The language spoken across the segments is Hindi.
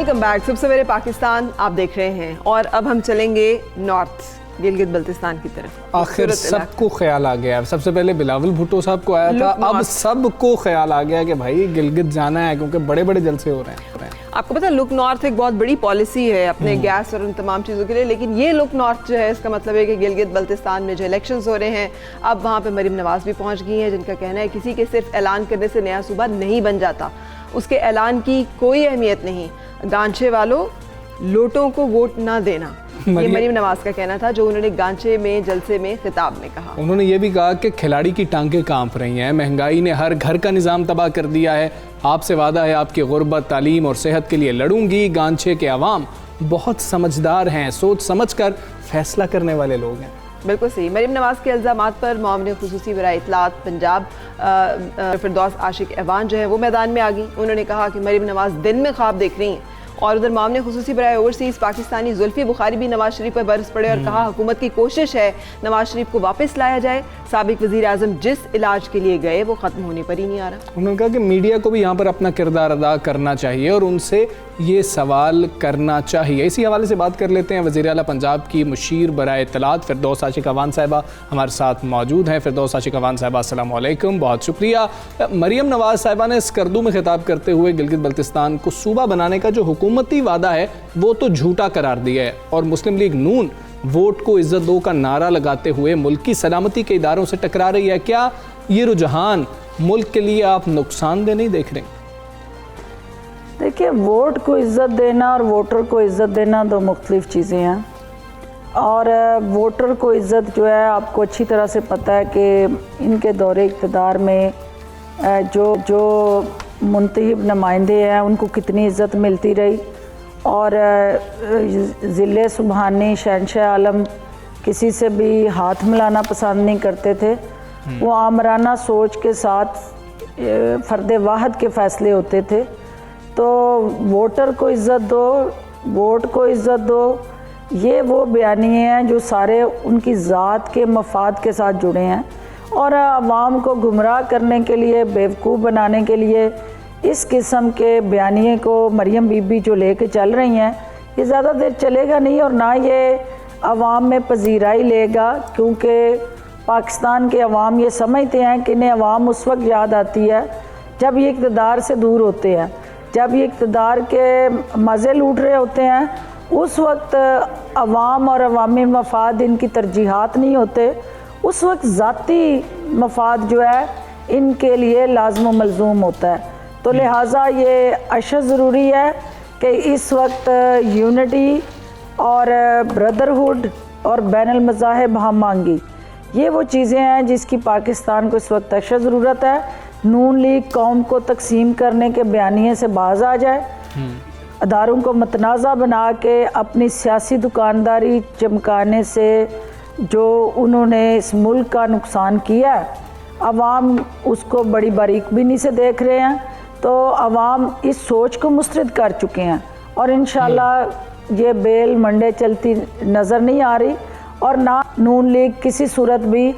Welcome back. सबसे पहले पाकिस्तान आप देख रहे हैं और अब हम चलेंगे नॉर्थ गिलगित बल्तिस्तान की तरफ। आखिर सबको ख्याल आ गया। सबसे पहले बिलावल भुट्टो साहब को आया था, अब सबको ख्याल आ गया कि भाई गिलगित जाना है क्योंकि बड़े बड़े जलसे हो रहे हैं। आपको पता है लुक नॉर्थ एक बहुत बड़ी पॉलिसी है अपने गैस और उन तमाम चीज़ों के लिए, लेकिन ये लुक नॉर्थ जो है इसका मतलब है कि गिलगित बल्तिस्तान में जो इलेक्शंस हो रहे हैं अब वहाँ पे मरीम नवाज भी पहुँच गई हैं, जिनका कहना है किसी के सिर्फ ऐलान करने से नया सूबा नहीं बन जाता, उसके ऐलान की कोई अहमियत नहीं। गांचे वालों लोटों को वोट ना देना, ये मरीम नवाज का कहना था जो उन्होंने गांचे में जलसे में खिताब में कहा। उन्होंने ये भी कहा कि खिलाड़ी की टांगें कांप रही हैं, महंगाई ने हर घर का निज़ाम तबाह कर दिया है, आपसे वादा है आपकी गुर्बत तालीम और सेहत के लिए लड़ूंगी। गांचे के अवाम बहुत समझदार हैं, सोच समझ कर फैसला करने वाले लोग हैं। बिल्कुल सही। मरीम नवाज के इल्ज़ामात पर मामले खुसूसी बराए इत्तलात पंजाब फिरदौस आशिक ऐवान जो है वो मैदान में आ गई। उन्होंने कहा कि मरीम नवाज दिन में ख्वाब देख रही हैं और उधर मामले खुसूसी बराए ओवरसीज़ पाकिस्तानी जुल्फ़ी बुखारी भी नवाज शरीफ पर बरस पड़े और कहा हुकूमत की कोशिश है नवाज शरीफ को वापस लाया जाए, साबिक वज़ीर आज़म जिस इलाज के लिए गए वो ख़त्म होने पर ही नहीं आ रहा। उन्होंने कहा कि मीडिया को भी यहाँ पर अपना किरदार अदा करना चाहिए और उनसे ये सवाल करना चाहिए। इसी हवाले से बात कर लेते हैं। वज़ीर आला पंजाब की मुशीर बराए इत्तलात फिरदौस आशिक ऐवान साहिबा हमारे साथ मौजूद हैं। फिरदौस आशिक ऐवान साहिबा अस्सलाम वालेकुम, बहुत शुक्रिया। मरीम नवाज साहिबा ने स्कर्दू में खिताब करते हुए गिलगित बल्तिस्तान को सूबा बनाने का जो हुकूमती वादा है वो तो झूठा करार दिया है और मुस्लिम लीग नून वोट को इज्जत दो का नारा लगाते हुए मुल्क की सलामती के इदारों से टकरा रही है। क्या ये रुझान मुल्क के लिए आप नुकसानदेह नहीं देख रहे? देखिए, वोट को इज़्ज़त देना और वोटर को इज़्ज़त देना दो मुख्तलिफ चीज़ें हैं और वोटर को इज़्ज़त जो है आपको अच्छी तरह से पता है कि इनके दौरे इक़्तिदार में जो मुंतखब नुमाइंदे हैं उनको कितनी इज़्ज़त मिलती रही और ज़िले सुबहानी शहंशाह आलम किसी से भी हाथ मिलाना पसंद नहीं करते थे। वो आमराना सोच के साथ फ़र्द वाहद के फ़ैसले होते थे। तो वोटर को इज़्ज़त दो, वोट को इज़्ज़त दो, ये वो बयानिए हैं जो सारे उनकी ज़ात के मफाद के साथ जुड़े हैं और आवाम को गुमराह करने के लिए, बेवकूफ़ बनाने के लिए इस किस्म के बयानिए को मरियम बीबी जो लेके चल रही हैं ये ज़्यादा देर चलेगा नहीं और ना ये आवाम में पजीराई लेगा, क्योंकि पाकिस्तान के अवाम ये समझते हैं कि इन्हें अवाम उस वक्त याद आती है जब ये इक़्तिदार से दूर होते हैं, जब ये इक़्तिदार के मज़े लूट रहे होते हैं, उस वक्त अवाम और अवामी मफाद इनकी तरजीहात नहीं होते, उस वक्त ज़ाती मफाद जो है इनके लिए लाज़िम व मलज़ूम होता है। तो लिहाजा ये अशद ज़रूरी है कि इस वक्त यूनिटी और ब्रदरहुड और बैनुल मज़ाहिब हम मांगी, ये वो चीज़ें हैं जिसकी पाकिस्तान को इस वक्त अशद ज़रूरत है। नून लीग कौम को तकसीम करने के बयानिए से बाज आ जाए, अदारों को मतनाज़ा बना के अपनी सियासी दुकानदारी चमकाने से जो उन्होंने इस मुल्क का नुकसान किया है, अवाम उसको बड़ी बारीकबीनी से देख रहे हैं। तो अवाम इस सोच को मुस्तरद कर चुके हैं और इंशाल्लाह ये बेल मंडे चलती नज़र नहीं आ रही और ना नून लीग किसी सूरत भी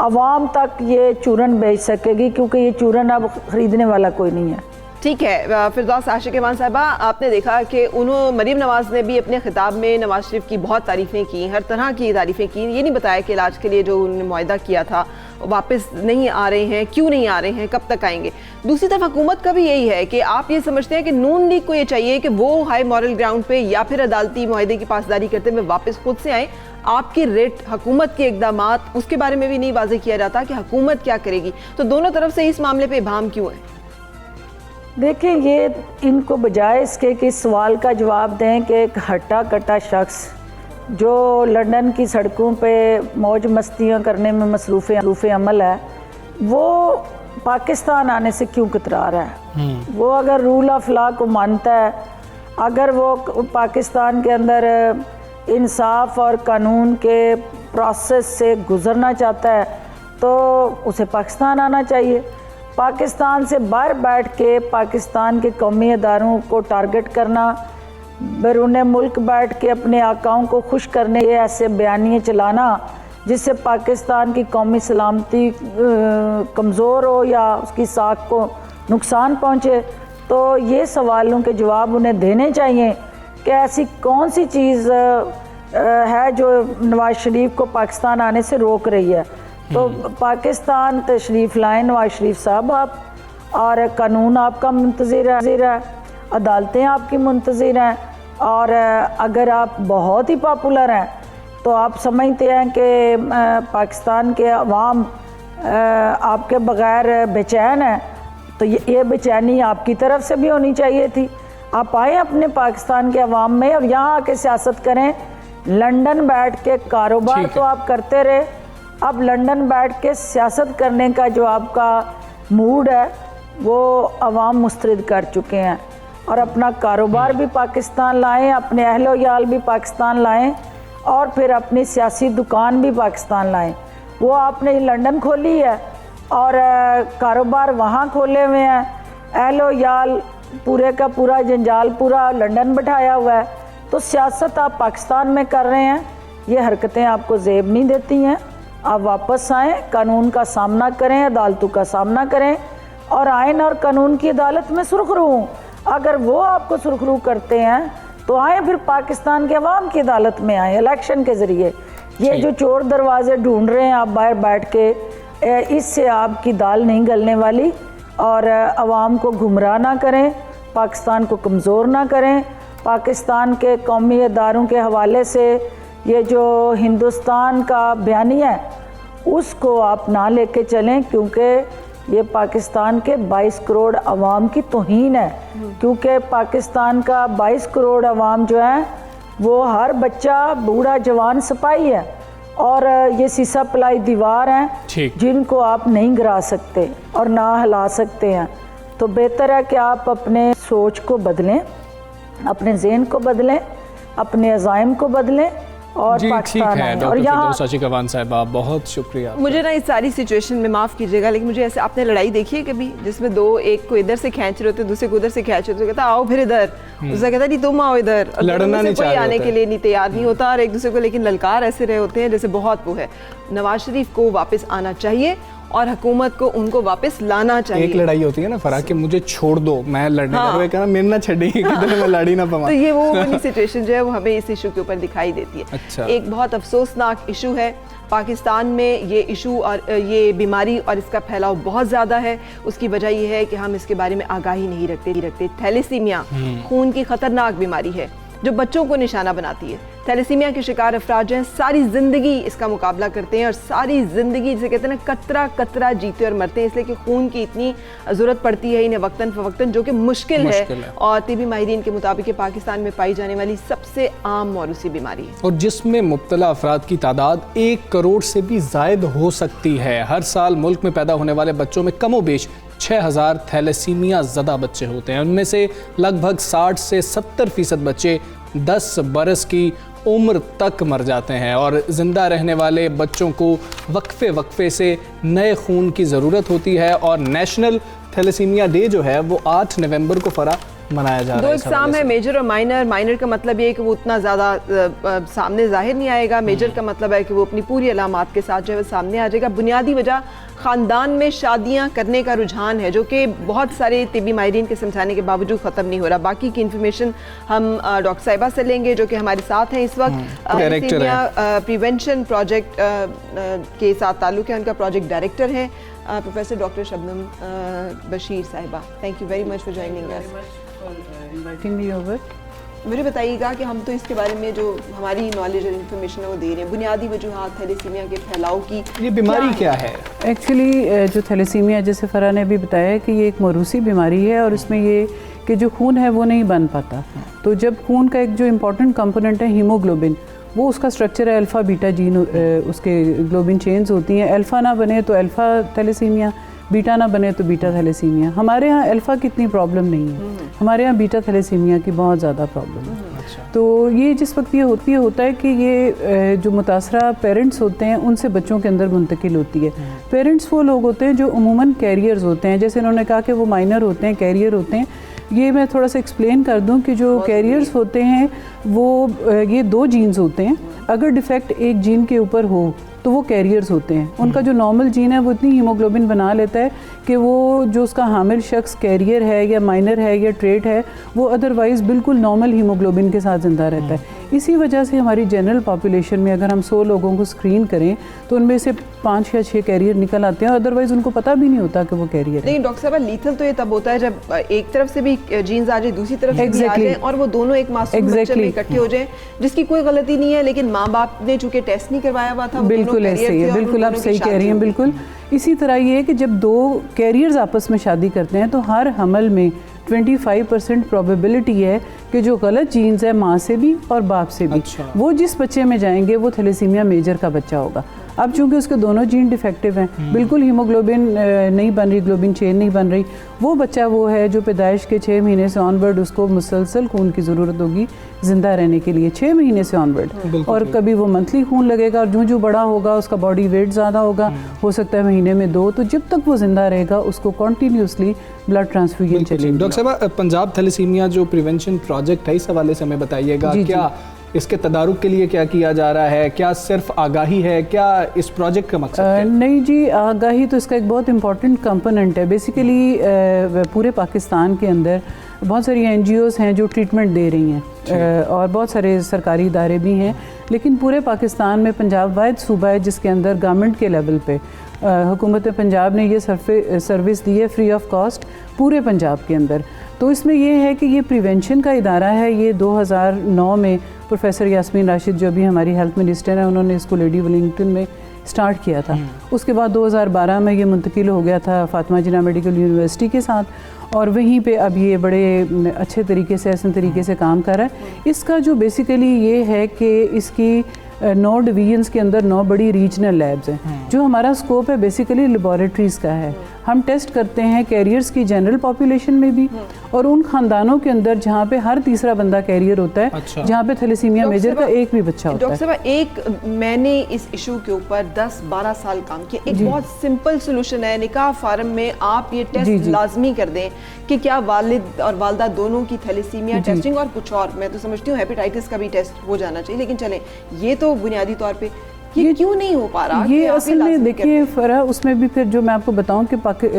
अवाम तक ये चूरन बेच सकेगी, क्योंकि ये चूरन अब ख़रीदने वाला कोई नहीं है। ठीक है फिरदौस आशिक ऐवान साहिबा, आपने देखा कि मरीम नवाज ने भी अपने खिताब में नवाज शरीफ की बहुत तारीफ़ें की, हर तरह की तारीफ़ें की, ये नहीं बताया कि इलाज के लिए जो उन्होंने मुआहदा किया था वापस नहीं आ रहे हैं, क्यों नहीं आ रहे हैं, कब तक आएंगे। दूसरी तरफ हुकूमत का भी यही है कि आप ये समझते हैं कि नून लीग को ये चाहिए कि वो हाई मॉरल ग्राउंड पे या फिर अदालती मुआहदे की पासदारी करते हुए वापस खुद से आएँ। आपकी रेट हुकूमत के इक़दामात उसके बारे में भी नहीं वाज़ेह किया जाता कि हुकूमत क्या करेगी, तो दोनों तरफ से इस मामले पर इबाहम क्यों है? देखिए, ये इनको बजाय इसके कि सवाल का जवाब दें कि एक हट्टा कट्टा शख्स जो लंदन की सड़कों पे मौज मस्तियाँ करने में मसरूफ़ अमल है, वो पाकिस्तान आने से क्यों कतरा रहा है? वो अगर रूल ऑफ लॉ को मानता है, अगर वो पाकिस्तान के अंदर इंसाफ और कानून के प्रोसेस से गुज़रना चाहता है तो उसे पाकिस्तान आना चाहिए। पाकिस्तान से बाहर बैठ के पाकिस्तान के कौमी अदारों को टारगेट करना, बैरून मुल्क बैठ के अपने आकाओं को खुश करने के ऐसे बयानिए चलाना जिससे पाकिस्तान की कौमी सलामती कमज़ोर हो या उसकी साख को नुकसान पहुँचे, तो ये सवालों के जवाब उन्हें देने चाहिए कि ऐसी कौन सी चीज़ है जो नवाज शरीफ को पाकिस्तान आने से रोक रही है। तो पाकिस्तान तशरीफ़ लाएँ नवाज शरीफ साहब आप, और कानून आपका मुंतज़िर है, अदालतें आपकी मुंतज़िर हैं, और अगर आप बहुत ही पॉपुलर हैं तो आप समझते हैं कि पाकिस्तान के अवाम आपके बग़ैर बेचैन है, तो ये बेचैनी आपकी तरफ से भी होनी चाहिए थी। आप आए अपने पाकिस्तान के अवाम में और यहाँ आके सियासत करें। लंदन बैठ के कारोबार तो आप करते रहे, अब लंदन बैठ के सियासत करने का जो आपका मूड है वो अवाम मुस्तरद कर चुके हैं, और अपना कारोबार भी पाकिस्तान लाएं, अपने अहलो याल भी पाकिस्तान लाएं, और फिर अपनी सियासी दुकान भी पाकिस्तान लाएं। वो आपने लंदन खोली है और कारोबार वहाँ खोले हुए हैं, अहलो याल पूरे का पूरा जंजाल पूरा लंदन बिठाया हुआ है। तो सियासत आप पाकिस्तान में कर रहे हैं, ये हरकतें आपको ज़ेब नहीं देती हैं। आप वापस आएँ, कानून का सामना करें, अदालतों का सामना करें, और आइन और कानून की अदालत में सुरखरू हों। अगर वो आपको सुरखरू करते हैं तो आए फिर पाकिस्तान के अवाम की अदालत में आए इलेक्शन के ज़रिए। ये जो चोर दरवाजे ढूंढ रहे हैं आप बाहर बैठ के, इससे आपकी दाल नहीं गलने वाली, और अवाम को गुमराह ना करें, पाकिस्तान को कमज़ोर ना करें। पाकिस्तान के कौमी इदारों के हवाले से ये जो हिंदुस्तान का बयानिया है उसको आप ना लेके चलें, क्योंकि ये पाकिस्तान के 22 करोड़ अवाम की तौहीन है। क्योंकि पाकिस्तान का 22 करोड़ अवाम जो है वो हर बच्चा बूढ़ा जवान सिपाही है, और ये सीसा पलाई दीवार हैं जिनको आप नहीं गिरा सकते और ना हिला सकते हैं। तो बेहतर है कि आप अपने सोच को बदलें, अपने ज़हन को बदलें, अपने अज़ाइम को बदलें, और जी ठीक है डॉक्टर फिरदौस आशिक अवान साहिबा, बहुत शुक्रिया। मुझे ना इस सारी सिचुएशन में माफ़ कीजिएगा, लेकिन मुझे ऐसे आपने लड़ाई देखी है कभी जिसमें दो, एक को इधर से खींच रहे होते, दूसरे को उधर से खींच रहे होते, कहता आओ फिर इधर, दूसरा कहता नहीं तुम आओ इधर, और लड़ना नहीं कोई आने के लिए नहीं तैयार नहीं होता, और एक दूसरे को लेकिन ललकार ऐसे रहे होते हैं जैसे बहुत वो है। नवाज शरीफ को वापस आना चाहिए और हुकूमत को उनको वापस लाना चाहिए। एक लड़ाई होती है ना फराह कि मुझे छोड़ दो, मैं लड़ने हाँ। कहना मेरे ना छड़ेगी किधर मैं लड़ी ना पाऊँ। तो ये वो वाली सिचुएशन जो है वो हमें इस इशू के ऊपर दिखाई देती है। अच्छा। एक बहुत अफसोसनाक इशू है पाकिस्तान में ये इशू, और ये बीमारी और इसका फैलाव बहुत ज़्यादा है। उसकी वजह ये है कि हम इसके बारे में आगाही नहीं रखते। थैलेसीमिया खून की ख़तरनाक बीमारी है जो बच्चों को निशाना बनाती है। थैलेसीमिया के शिकार अफराद हैं सारी ज़िंदगी इसका मुकाबला करते हैं, और सारी ज़िंदगी जिसे कहते हैं ना कतरा कतरा जीते और मरते हैं, इसलिए कि खून की इतनी ज़रूरत पड़ती है इन्हें वक्तन फ़वक्तन, जो कि मुश्किल है। और तिबी माहिरीन के मुताबिक पाकिस्तान में पाई जाने वाली सबसे आम मौरूसी बीमारी है, और जिसमें मुब्तला अफराद की तादाद 1 करोड़ से भी ज़ायद हो सकती है। हर साल मुल्क में पैदा होने वाले बच्चों में कमोबेश 6000 थैलेसीमिया ज़दा बच्चे होते हैं। उनमें से लगभग 60 से 70% बच्चे 10 बरस की उम्र तक मर जाते हैं, और ज़िंदा रहने वाले बच्चों को वक्फे से नए खून की ज़रूरत होती है। और नेशनल थैलेसीमिया डे जो है वो 8 नवंबर को फरा मनाया जा रहा है। दो एग्जाम है, मेजर और माइनर। माइनर का मतलब ये है कि वो उतना ज़्यादा सामने जाहिर नहीं आएगा, मेजर का मतलब है कि वो अपनी पूरी अलामात के साथ जो है वो सामने आ जाएगा। बुनियादी वजह ख़ानदान में शादियां करने का रुझान है, जो कि बहुत सारे तिबी माहिरीन के समझाने के बावजूद ख़त्म नहीं हो रहा। बाकी की इन्फॉर्मेशन हम डॉक्टर साहिबा से लेंगे जो कि हमारे साथ हैं इस वक्त। प्रिवेंशन प्रोजेक्ट के साथ ताल्लुक़ है, उनका प्रोजेक्ट डायरेक्टर हैं प्रोफेसर डॉक्टर शबनम बशीर साहिबा। Thank you very much for joining us. मुझे बताइएगा कि हम तो इसके बारे में जो हमारी नॉलेज और इन्फॉर्मेशन है वो दे रहे हैं, बुनियादी वजूहात थैलेसीमिया के फैलाव की, ये बीमारी क्या है? एक्चुअली जो थैलेसीमिया, जैसे फराह ने भी बताया कि ये एक मौरूसी बीमारी है, और इसमें ये कि जो खून है वो नहीं बन पाता। तो जब खून का एक जो इम्पॉर्टेंट कंपोनेंट है हीमोग्लोबिन, वो उसका स्ट्रक्चर है अल्फ़ा बीटा जीन, उसके ग्लोबिन चेन्स होती हैं। अल्फ़ा ना बने तो अल्फ़ा थैलेसीमिया, बीटा ना बने तो बीटा थैलेसीमिया। हमारे यहाँ अल्फ़ा की इतनी प्रॉब्लम नहीं है, हमारे यहाँ बीटा थैलेसीमिया की बहुत ज़्यादा प्रॉब्लम है। तो ये जिस वक्त ये होता है कि ये जो मुतासरा पेरेंट्स होते हैं उनसे बच्चों के अंदर मुंतकिल होती है। पेरेंट्स वो लोग होते हैं जो उमूमन कैरियर्स होते हैं, जैसे इन्होंने कहा कि वो माइनर होते हैं, कैरियर होते हैं। ये मैं थोड़ा सा एक्सप्लेन कर दूं कि जो कैरियर्स होते हैं वो ये 2 जीन्स होते हैं। अगर डिफेक्ट एक जीन के ऊपर हो तो वो कैरियर्स होते हैं। उनका जो नॉर्मल जीन है वो इतनी हीमोग्लोबिन बना लेता है कि वो जो उसका हामिल शख्स कैरियर है या माइनर है या ट्रेट है वो अदरवाइज़ बिल्कुल नॉर्मल हीमोग्लोबिन के साथ ज़िंदा रहता है। इसी वजह से हमारी जनरल पॉपुलेशन में अगर हम 100 लोगों को स्क्रीन करें तो उनमें से 5 या 6 कैरियर निकल आते हैं, अदरवाइज़ उनको पता भी नहीं होता कि वो कैरियर है। लेकिन डॉक्टर साहब लीथल तो ये तब होता है जब एक तरफ से भी जीन्स आ जाए, दूसरी तरफ से भी आ जाए और वो दोनों एक मासूम बच्चे में इकट्ठे हो जाए जिसकी कोई गलती नहीं है, लेकिन माँ बाप ने चूंकि टेस्ट नहीं करवाया हुआ था। बिल्कुल ऐसे ही है, बिल्कुल आप सही कह रही हैं, बिल्कुल इसी तरह ये है कि जब 2 कैरियर्स आपस में शादी करते हैं तो हर हमल में 25% प्रोबेबिलिटी है कि जो गलत जीन्स है माँ से भी और बाप से भी, वो जिस बच्चे में जाएंगे वो थैलेसीमिया मेजर का बच्चा होगा। अब चूंकि उसके दोनों जीन डिफेक्टिव हैं, बिल्कुल हीमोग्लोबिन नहीं बन रही, ग्लोबिन चेन नहीं बन रही, वो बच्चा वो है जो पैदाइश के 6 महीने से ऑनवर्ड उसको मुसलसल खून की ज़रूरत होगी ज़िंदा रहने के लिए, 6 महीने से ऑनवर्ड। और कभी वो मंथली खून लगेगा और जो बड़ा होगा उसका बॉडी वेट ज़्यादा होगा, हो सकता है महीने में 2, तो जब तक वो ज़िंदा रहेगा उसको कॉन्टीन्यूसली ब्लड ट्रांसफ्यूजन चलेगी। डॉक्टर साहब, पंजाब थैलेसीमिया जो प्रिवेंशन प्रोजेक्ट है इस हवाले से हमें बताइएगा, क्या इसके तदारुक के लिए क्या किया जा रहा है? क्या सिर्फ आगाही है? क्या इस प्रोजेक्ट का मकसद है? नहीं जी, आगाही तो इसका एक बहुत इंपॉर्टेंट कंपोनेंट है। बेसिकली पूरे पाकिस्तान के अंदर बहुत सारी NGOs हैं जो ट्रीटमेंट दे रही हैं और बहुत सारे सरकारी इदारे भी हैं, लेकिन पूरे पाकिस्तान में पंजाब वाहिद सूबा है जिसके अंदर गवर्नमेंट के लेवल पे हुकूमत पंजाब ने ये सर्विस दी है फ्री ऑफ कॉस्ट पूरे पंजाब के अंदर। तो इसमें ये है कि ये प्रिवेंशन का इदारा है। ये 2009 में प्रोफेसर यास्मीन राशिद जो भी हमारी हेल्थ मिनिस्टर हैं उन्होंने इसको लेडी वेलिंगटन में स्टार्ट किया था। उसके बाद 2012 में ये मुंतकिल हो गया था फातिमा जिन्ना मेडिकल यूनिवर्सिटी के साथ और वहीं पे अब ये बड़े अच्छे तरीके से ऐसे तरीके से काम कर रहा है। इसका जो बेसिकली ये है कि इसकी 9 डिवीजन्स के अंदर 9 बड़ी रीजनल लैब्स हैं। जो हमारा स्कोप है बेसिकली लेबॉरेटरीज़ का है। हम टेस्ट करते हैं कैरियर्स की जनरल पॉपुलेशन में भी और उन ख़ानदानों के अंदर जहाँ पे हर तीसरा बंदा कैरियर होता है, जहाँ पे थैलेसीमिया मेजर का एक भी बच्चा होता है। डॉक्टर साहब, एक मैंने इस इशू के ऊपर 10-12 साल काम किया। एक बहुत सिंपल सोल्यूशन है, निकाह फार्म में आप ये टेस्ट लाजमी कर दें कि क्या वालिद और वालदा दोनों की थैलेसीमिया टेस्टिंग और कुछ और, मैं तो समझती हूँ हेपेटाइटिस का भी टेस्ट हो जाना चाहिए, लेकिन चलें ये तो बुनियादी तौर पे ये क्यों नहीं हो पा रहा? ये असल में देखिए फ़र्क उसमें भी फिर जो मैं आपको बताऊं कि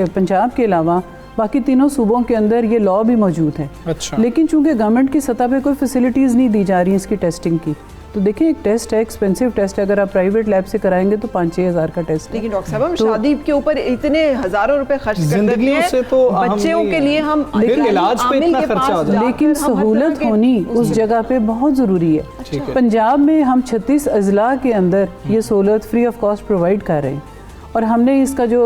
पंजाब के अलावा बाकी तीनों सूबों के अंदर ये लॉ भी मौजूद है। अच्छा। लेकिन चूंकि गवर्नमेंट की सतह पे कोई फैसिलिटीज़ नहीं दी जा रही हैं इसकी टेस्टिंग की, तो देखिए एक टेस्ट है, एक्सपेंसिव टेस्ट है, अगर आप प्राइवेट लैब से कराएंगे तो 5-6 हज़ार का टेस्ट है। लेकिन डॉक्टर साहब हम शादी के ऊपर इतने हज़ारों रुपए खर्च कर देते हैं, तो बच्चों के लिए हम इलाज पे इतना खर्चा हो जाता है, लेकिन सहूलत होनी उस जगह पे बहुत ज़रूरी है। पंजाब में हम 36 अजला के अंदर ये सहूलत फ्री ऑफ कॉस्ट प्रोवाइड कर रहे हैं और हमने इसका जो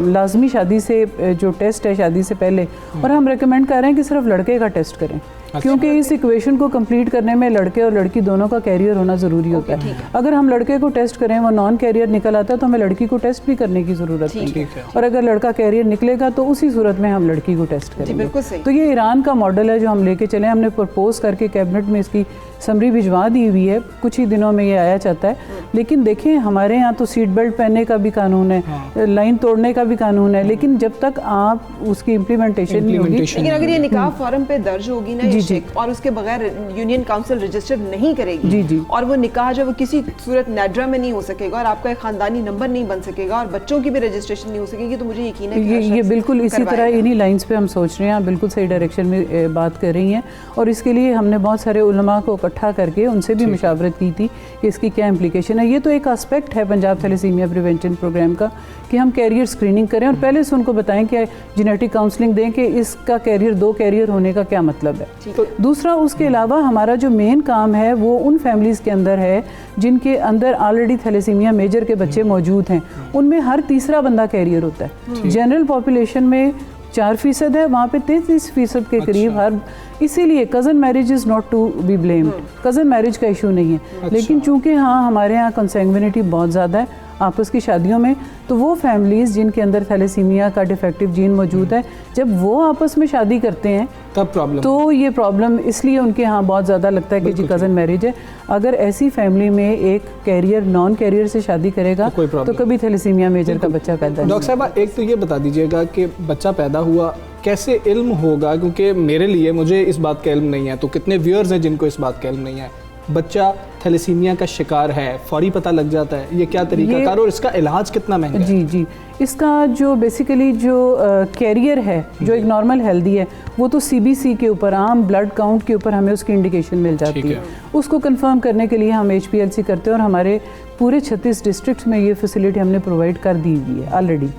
लाजमी शादी से जो टेस्ट है शादी से पहले, और हम रेकमेंड कर रहे हैं कि सिर्फ लड़के का टेस्ट करें। क्योंकि इस इक्वेशन को कंप्लीट करने में लड़के और लड़की दोनों का कैरियर होना ज़रूरी होता है। अगर हम लड़के को टेस्ट करें वो नॉन कैरियर निकल आता है तो हमें लड़की को टेस्ट भी करने की ज़रूरत है, और अगर लड़का कैरियर निकलेगा तो उसी सूरत में हम लड़की को टेस्ट करेंगे। तो ये ईरान का मॉडल है जो हम लेके चले। हमने प्रपोज करके कैबिनेट में इसकी समरी भिजवा दी हुई है, कुछ ही दिनों में ये आया चाहता है। लेकिन देखें हमारे यहाँ तो सीट बेल्ट पहनने का भी कानून है, लाइन तोड़ने का भी कानून है, लेकिन जब तक आप उसकी इम्प्लीमेंटेशन नहीं होगी। लेकिन अगर ये निकाह फॉर्म पे दर्ज होगी ना और उसके बगैर यूनियन काउंसिल रजिस्टर नहीं करेगी और वो निकाह जो वो किसी सूरत नाड्रा में नहीं हो सकेगा और आपका एक खानदानी नंबर नहीं बन सकेगा और बच्चों की भी रजिस्ट्रेशन नहीं हो सकेगी, तो मुझे यकीन है कि ये बिल्कुल इसी तरह इन्हीं लाइंस पे हम सोच रहे हैं। बिल्कुल सही डायरेक्शन में बात कर रही हैं और इसके लिए हमने बहुत सारे उलमा को इकट्ठा करके उनसे भी मुशावरत की थी कि इसकी क्या इम्प्लीकेशन है। ये तो एक एस्पेक्ट है पंजाब थैलेसीमिया प्रिवेंशन प्रोग्राम का कि हम कैरियर स्क्रीनिंग करें और पहले से उनको बताएं कि जेनेटिक काउंसलिंग दें कि इसका कैरियर 2 कैरियर होने का क्या मतलब है। तो दूसरा उसके अलावा हमारा जो मेन काम है वो उन फैमिलीज़ के अंदर है जिनके अंदर ऑलरेडी थैलेसीमिया मेजर के बच्चे मौजूद हैं, उनमें हर तीसरा बंदा कैरियर होता है। जनरल पॉपुलेशन में 4% है, वहाँ पे 33% के करीब हर, इसीलिए cousin marriage is not to be blame, cousin marriage का इशू नहीं है। लेकिन चूंकि हाँ हमारे यहाँ कंसैंग्विनिटी बहुत ज़्यादा है आपस की शादियों में, तो वो फैमिलीज़ जिनके अंदर थैलेसीमिया का डिफेक्टिव जीन मौजूद है, जब वो आपस में शादी करते हैं तब प्रॉब्लम, तो ये प्रॉब्लम इसलिए उनके यहाँ बहुत ज़्यादा लगता है कि जी कज़न मैरिज है। अगर ऐसी फैमिली में एक कैरियर नॉन कैरियर से शादी करेगा तो कभी थैलेसीमिया मेजर का बच्चा पैदा नहीं। डॉक्टर साहब एक तो ये बता दीजिएगा कि बच्चा पैदा हुआ कैसे इल्म होगा, क्योंकि मेरे लिए मुझे इस बात का इल्म नहीं है, तो कितने व्यूअर्स हैं जिनको इस बात का इल्म नहीं है? बच्चा थैलेसीमिया का शिकार है, फौरी पता लग जाता है, ये क्या तरीकाकार और इसका इलाज कितना महंगा है? जी जी, इसका जो बेसिकली जो कैरियर है, जो एक नॉर्मल हेल्दी है, वो तो CBC के ऊपर, आम ब्लड काउंट के ऊपर हमें उसकी इंडिकेशन मिल जाती है। उसको कंफर्म करने के लिए हम HPLC करते हैं और हमारे पूरे 36 डिस्ट्रिक्ट में ये फैसिलिटी हमने प्रोवाइड कर दी हुई है ऑलरेडी।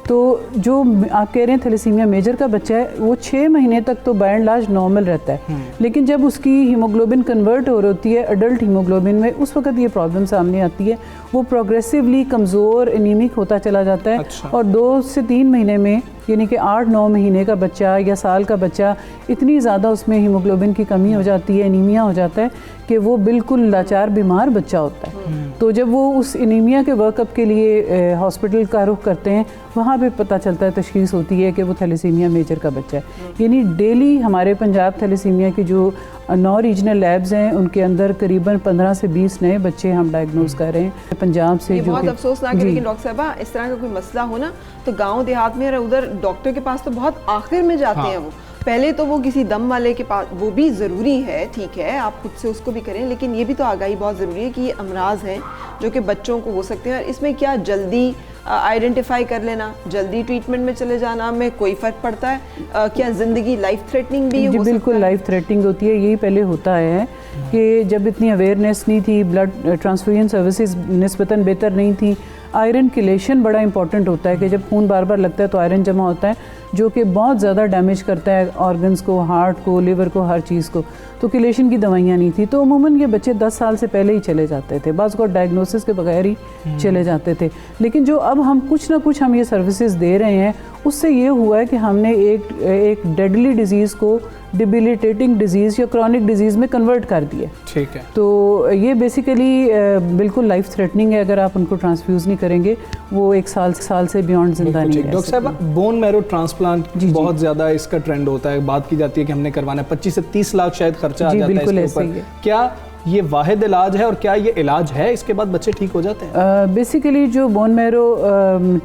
तो जो आप कह रहे हैं थैलेसीमिया मेजर का बच्चा है, वो 6 महीने तक तो बाय एंड लार्ज नॉर्मल रहता है, लेकिन जब उसकी हीमोग्लोबिन कन्वर्ट हो रही होती है एडल्ट हीमोग्लोबिन में, उस वक्त ये प्रॉब्लम सामने आती है। वो प्रोग्रेसिवली कमज़ोर एनीमिक होता चला जाता है। अच्छा। और 2 से 3 महीने में, यानी कि 8-9 महीने का बच्चा या साल का बच्चा, इतनी ज़्यादा उसमें हीमोग्लोबिन की कमी हो जाती है, एनीमिया हो जाता है कि वो बिल्कुल लाचार बीमार बच्चा होता है। तो जब वो उस एनीमिया के वर्कअप के लिए हॉस्पिटल का रुख करते हैं, वहाँ पे पता चलता है, तशखीस होती है कि वो थैलेसीमिया मेजर का बच्चा है। यानी डेली हमारे पंजाब थैलेसीमिया की जो 9 रीजनल लैब्स हैं, उनके अंदर करीबन 15 से 20 नए बच्चे हम डायग्नोज कर रहे हैं पंजाब से। ये जो बहुत अफसोसनाक है, लेकिन डॉक्टर साहबा इस तरह का कोई मसला हो ना, तो गांव देहात में उधर डॉक्टर के पास तो बहुत आखिर में जाते हैं। वो पहले तो वो किसी दम वाले के पास, वो भी ज़रूरी है, ठीक है, आप खुद से उसको भी करें, लेकिन ये भी तो आगाही बहुत ज़रूरी है कि ये अमराज हैं जो कि बच्चों को हो सकते हैं। और इसमें क्या जल्दी आइडेंटिफाई कर लेना, जल्दी ट्रीटमेंट में चले जाना में कोई फ़र्क पड़ता है? क्या ज़िंदगी लाइफ थ्रेटनिंग भी हो सकता है? बिल्कुल लाइफ थ्रेटनिंग होती है। यही पहले होता है कि जब इतनी अवेयरनेस नहीं थी, ब्लड ट्रांसफ्यूजन सर्विसेज निस्बतन बेहतर नहीं थी, आयरन किलेशन बड़ा इंपॉर्टेंट होता है कि जब खून बार बार लगता है तो आयरन जमा होता है, जो कि बहुत ज़्यादा डैमेज करता है ऑर्गन्स को, हार्ट को, लिवर को, हर चीज़ को। तो किलेशन की दवाइयाँ नहीं थी, तो अमूमन ये बच्चे 10 साल से पहले ही चले जाते थे, बाज़ को डायग्नोसिस के बगैर ही चले जाते थे। लेकिन जो अब हम कुछ ना कुछ हम ये सर्विसेज दे रहे हैं, उससे ये हुआ है कि हमने एक डेडली डिजीज़ को डिबिलिटेटिंग डिजीज़ या क्रॉनिक डिजीज़ में कन्वर्ट कर दिया। ठीक है। तो ये बेसिकली बिल्कुल लाइफ थ्रेटनिंग है अगर आप उनको ट्रांसफ्यूज़ नहीं करेंगे, वो 1 साल से बियॉन्ड जिंदा नहीं रह डॉक्टर साहब, बोन मैरो ट्रांसप्लांट बहुत ज़्यादा इसका ट्रेंड होता है, बात की जाती है कि हमने करवाना है, 25 से 30 लाख शायद खर्चा आ जाता है इसके ऊपर। क्या ये वाहिद इलाज है और क्या ये इलाज है, इसके बाद बच्चे ठीक हो जाते हैं? बेसिकली जो बोन मैरो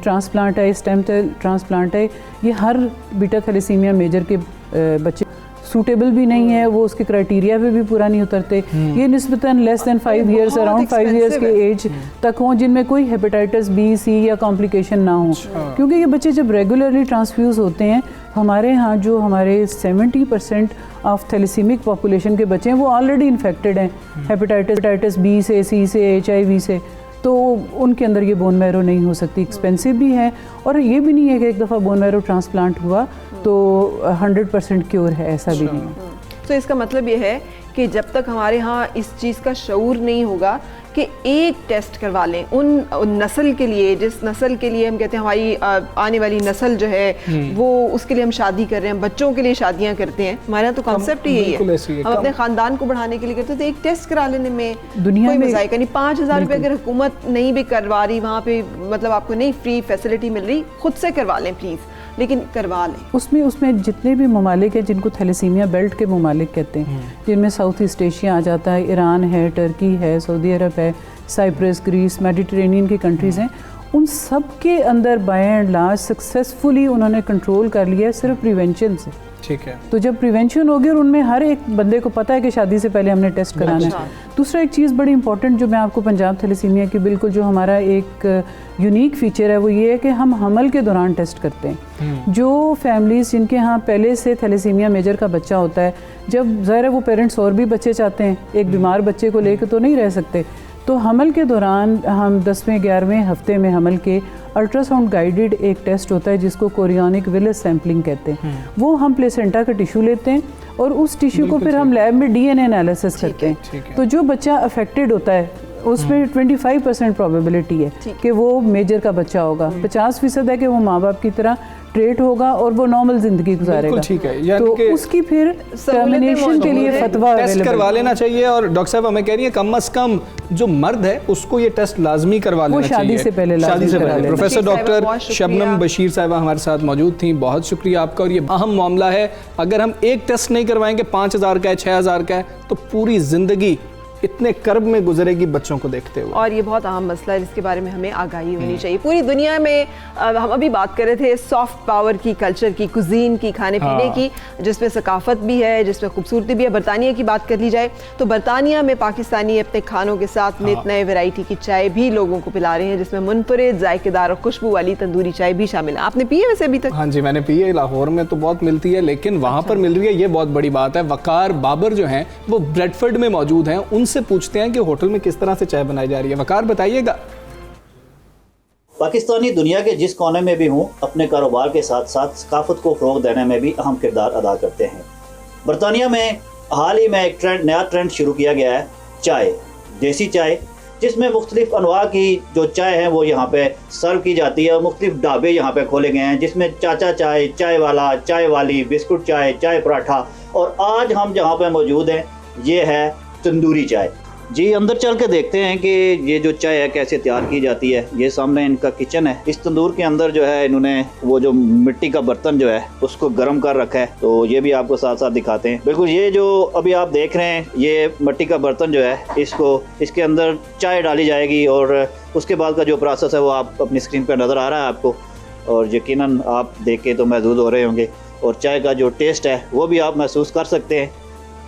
ट्रांसप्लांट है, स्टेम सेल ट्रांसप्लांट है, ये हर बीटा थैलेसीमिया मेजर के बच्चे सूटेबल भी नहीं है, वो उसके क्राइटेरिया पे भी पूरा नहीं उतरते। ये निस्बतन less than 5 years, around 5 years के एज तक हों, जिनमें कोई हेपेटाइटिस B, C या कॉम्प्लिकेशन ना हो। क्योंकि ये बच्चे जब रेगुलरली ट्रांसफ्यूज़ होते हैं, हमारे यहाँ जो हमारे 70% ऑफ थैलेसीमिक पॉपुलेशन के बच्चे हैं वो ऑलरेडी इन्फेक्टेड हैं हेपेटाइटिस B से, C से, HIV से, तो उनके अंदर ये बोन मैरो नहीं हो सकती। एक्सपेंसिव भी है और ये भी नहीं है कि एक दफ़ा बोन मैरो ट्रांसप्लांट हुआ तो 100% क्योर है, ऐसा भी नहीं है। तो इसका मतलब ये है कि जब तक हमारे यहाँ इस चीज़ का शऊर नहीं होगा कि एक टेस्ट करवा लें उन नस्ल के लिए, जिस नस्ल के लिए हम कहते हैं हमारी आने वाली नस्ल जो है वो, उसके लिए हम शादी कर रहे हैं, बच्चों के लिए शादियां करते हैं, हमारे यहाँ तो कॉन्सेप्ट ही यही है। हम अपने ख़ानदान को बढ़ाने के लिए करते हैं, तो एक टेस्ट करा लेने में दुनिया कोई मज़ायका नहीं। 5,000 रुपये अगर हुकूमत नहीं भी करवा रही, वहाँ पे मतलब आपको नहीं फ्री फैसिलिटी मिल रही, खुद से करवा लें प्लीज़, लेकिन करवा लें। उसमें जितने भी ममालिक हैं जिनको थैलेसीमिया बेल्ट के ममालिक कहते हैं, जिनमें साउथ ईस्ट एशिया आ जाता है, ईरान है, टर्की है, सऊदी अरब है, साइप्रस, ग्रीस, मेडिटेरेनियन की कंट्रीज़ हैं, उन सब के अंदर बाय एंड लार्ज सक्सेसफुली उन्होंने कंट्रोल कर लिया है सिर्फ प्रिवेंशन से। ठीक है। तो जब प्रिवेंशन होगी और उनमें हर एक बंदे को पता है कि शादी से पहले हमने टेस्ट कराना है। दूसरा एक चीज़ बड़ी इंपॉर्टेंट जो मैं आपको पंजाब थैलेसीमिया की बिल्कुल जो हमारा एक यूनिक फीचर है वो ये है कि हम हमल के दौरान टेस्ट करते हैं। जो फैमिलीज़ जिनके यहाँ पहले से थैलेसीमिया मेजर का बच्चा होता है, जब ज़ाहिर है वो पेरेंट्स और भी बच्चे चाहते हैं, एक बीमार बच्चे को लेकर तो नहीं रह सकते, तो हमल के दौरान हम 10वें 11वें हफ्ते में हमल के अल्ट्रासाउंड गाइडेड एक टेस्ट होता है जिसको कोरियोनिक विलस सैम्पलिंग कहते हैं। वो हम प्लेसेंटा का टिश्यू लेते हैं और उस टिश्यू को फिर हम लैब में DNA एनालिसिस करते हैं। तो जो बच्चा अफेक्टेड होता है उसमें 25% प्रोबेबिलिटी है कि वो मेजर का बच्चा होगा, 50% है कि वो माँ बाप की तरह ट्रेट होगा और वो नॉर्मल जिंदगी गुजारेगा। ठीक है, तो उसकी फिर टर्मिनेशन के लिए फतवा टेस्ट करवा लेना चाहिए। और डॉक्टर साहब हमें कह रही है कम अज कम जो मर्द है उसको ये टेस्ट लाजमी करवा लेना चाहिए, शादी से पहले। प्रोफेसर डॉक्टर शबनम बशीर साहिबा हमारे साथ मौजूद थी, बहुत शुक्रिया आपका। और ये अहम मामला है, अगर हम एक टेस्ट नहीं करवाएंगे 5,000 का है, 6,000 का है, तो पूरी जिंदगी इतने कर्ब में गुजरेगी बच्चों को देखते हुए। और ये बहुत अहम मसला है जिसके बारे में हमें आगाही होनी चाहिए। पूरी दुनिया में हम अभी बात कर रहे थे सॉफ्ट पावर की, कल्चर की, कुजीन की, खाने पीने की, जिसमें सकाफत भी है, जिसमें खूबसूरती भी है। बरतानिया की बात कर ली जाए तो बरतानिया में पाकिस्तानी अपने खानों के साथ नित नए वैरायटी की चाय भी लोगों को पिला रहे हैं, जिसमें मुनफरिद जायकेदार और खुशबू वाली तंदूरी चाय भी शामिल है। आपने पी है वैसे अभी तक? हाँ जी, मैंने पी है। लाहौर में तो बहुत मिलती है, लेकिन वहाँ पर मिल रही है, ये बहुत बड़ी बात है। वकार बाबर जो हैं वो ब्रेडफर्ड में मौजूद हैं, उनसे पूछते हैं कि होटल में किस तरह से चाय बनाई जा रही है। वकार बताइएगा। पाकिस्तानी दुनिया के जिस कोने में भी हूँ, अपने कारोबार के साथ साथ सकाफत को फ़रोग़ देने में भी अहम किरदार अदा करते हैं। बरतानिया में हाल ही में एक नया ट्रेंड शुरू किया गया है, चाय, देसी चाय, जिसमें मुख्तलिफ अनवा की जो चाय है वो यहाँ पे सर्व की जाती है। मुख्तलिफ ढाबे यहाँ पे खोले गए हैं, जिसमें चाचा चाय, चाय वाला, चाय वाली, बिस्कुट चाय, चाय पराठा, और आज हम जहाँ पे मौजूद हैं ये है तंदूरी चाय। जी, अंदर चल के देखते हैं कि ये जो चाय है कैसे तैयार की जाती है। ये सामने इनका किचन है। इस तंदूर के अंदर जो है इन्होंने वो जो मिट्टी का बर्तन जो है उसको गर्म कर रखा है, तो ये भी आपको साथ साथ दिखाते हैं। बिल्कुल, ये जो अभी आप देख रहे हैं ये मिट्टी का बर्तन जो है, इसके अंदर चाय डाली जाएगी और उसके बाद का जो प्रोसेस है वो आप अपनी स्क्रीन पर नज़र आ रहा है आपको, और यकीनन आप देख के तो महसूस हो रहे होंगे, और चाय का जो टेस्ट है वो भी आप महसूस कर सकते हैं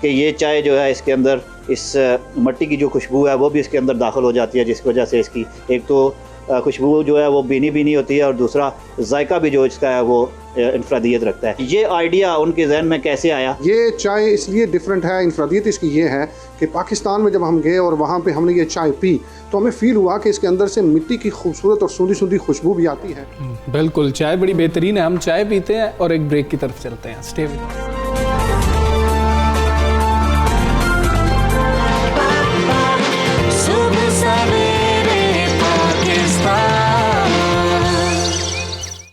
कि ये चाय जो है इसके अंदर इस मिट्टी की जो खुशबू है वो भी इसके अंदर दाखिल हो जाती है, जिसकी वजह से इसकी एक तो खुशबू जो है वो बीनी बीनी होती है, और दूसरा जायका भी जो इसका है वो इनफरादियत रखता है। ये आइडिया उनके जहन में कैसे आया? ये चाय इसलिए डिफरेंट है, इनफरादियत इसकी ये है कि पाकिस्तान में जब हम गए और वहाँ पे हमने ये चाय पी तो हमें फील हुआ कि इसके अंदर से मिट्टी की खूबसूरत और सूंधी सूंधी खुशबू भी आती है। बिल्कुल, चाय बड़ी बेहतरीन है। हम चाय पीते हैं और एक ब्रेक की तरफ चलते हैं। Stay with us.